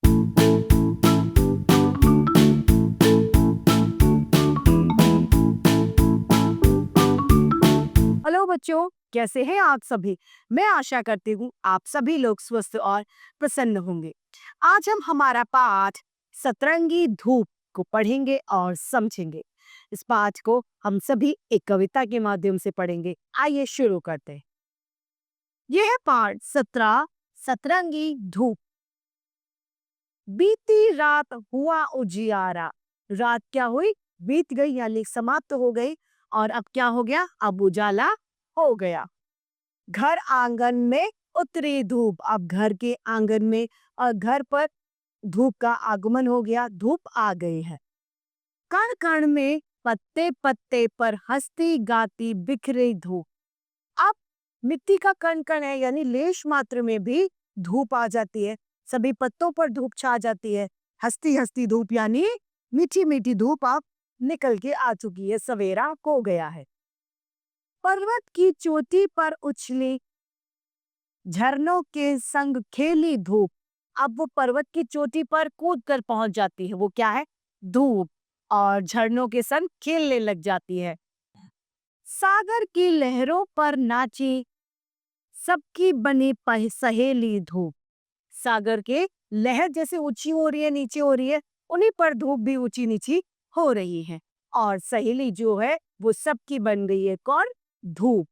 Hello बच्चों, कैसे हैं आप सभी। मैं आशा करती हूँ आप सभी लोग स्वस्थ और प्रसन्न होंगे। आज हम हमारा पाठ सतरंगी धूप को पढ़ेंगे और समझेंगे। इस पाठ को हम सभी एक कविता के माध्यम से पढ़ेंगे। आइए शुरू करते हैं। यह है पाठ 17 सतरंगी धूप। बीती रात हुआ उजियारा। रात क्या हुई? बीत गई यानी समाप्त हो गई। और अब क्या हो गया? अब उजाला हो गया। घर आंगन में उतरी धूप। अब घर के आंगन में और घर पर धूप का आगमन हो गया। धूप आ गई है। कण कण में पत्ते पत्ते पर हंसती गाती बिखरी धूप। अब मिट्टी का कण कण है यानी लेश मात्र में भी धूप आ जाती है। सभी पत्तों पर धूप छा जाती है। हंसती हंसती धूप यानी मीठी मीठी धूप अब निकल के आ चुकी है। सवेरा हो गया है। पर्वत की चोटी पर उछली झरनों के संग खेली धूप। अब वो पर्वत की चोटी पर कूद कर पहुंच जाती है। वो क्या है? धूप। और झरनों के संग खेलने लग जाती है। सागर की लहरों पर नाची सबकी बनी सहेली धूप। सागर के लहर जैसे ऊंची हो रही है, नीचे हो रही है, उन्हीं पर धूप भी ऊंची नीची हो रही है। और सहेली जो है वो सबकी बन गई है। कौन? धूप।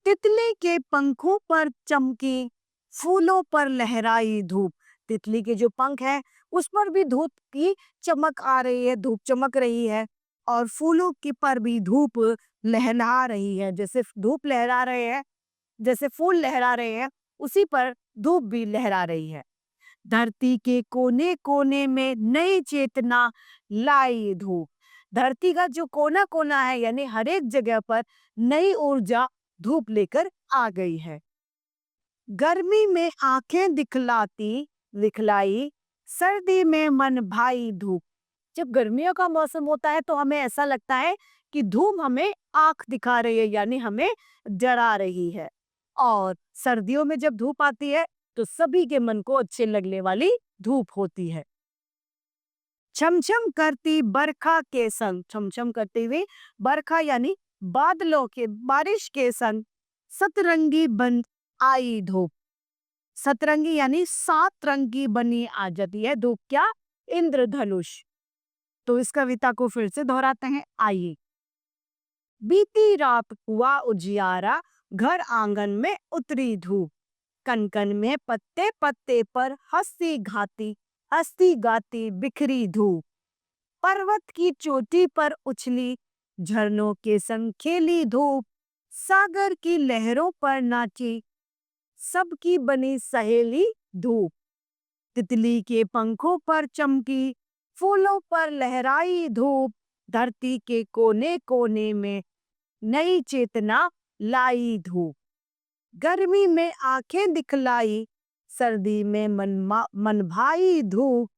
तितली के पंखों पर चमकी फूलों पर लहराई धूप। तितली के जो पंख है उस पर भी धूप की चमक आ रही है। धूप चमक रही है। और फूलों के पर भी धूप लहरा रही है। जैसे धूप लहरा रहे हैं, जैसे फूल लहरा रहे हैं, उसी पर धूप भी लहरा रही है। धरती के कोने कोने में नई चेतना लाई धूप। धरती का जो कोना कोना है यानी हर एक जगह पर नई ऊर्जा धूप लेकर आ गई है। गर्मी में आंखें दिखलाई, सर्दी में मन भाई धूप। जब गर्मियों का मौसम होता है तो हमें ऐसा लगता है कि धूप हमें आंख दिखा रही है यानी हमें डरा रही है। और सर्दियों में जब धूप आती है तो सभी के मन को अच्छे लगने वाली धूप होती है। छमछम करती बरखा के संग। छमछम करती हुई बरखा यानी बादलों के, बारिश के संग सतरंगी बन आई धूप। सतरंगी यानी 7 रंग की बनी आ जाती है धूप। क्या? इंद्रधनुष। तो इस कविता को फिर से दोहराते हैं। आइए। बीती रात हुआ उजियारा, घर आंगन में उतरी धूप। कनकन में पत्ते पत्ते पर हंसती गाती बिखरी धूप। पर्वत की चोटी पर उछली झरनों के संग खेली धूप। सागर की लहरों पर नाची सबकी बनी सहेली धूप। तितली के पंखों पर चमकी फूलों पर लहराई धूप। धरती के कोने कोने में नई चेतना लाई धूप। गर्मी में आंखें दिखलाई, सर्दी में मन भाई धूप।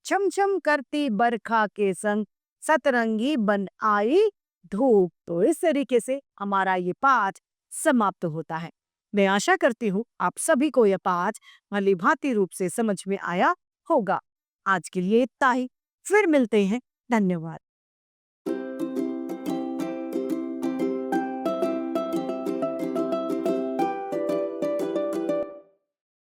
छमछम करती बरखा के संग सतरंगी बन आई धूप। तो इस तरीके से हमारा ये पाठ समाप्त होता है। मैं आशा करती हूँ आप सभी को यह पाठ भली भांति रूप से समझ में आया होगा। आज के लिए इतना ही। फिर मिलते हैं। धन्यवाद।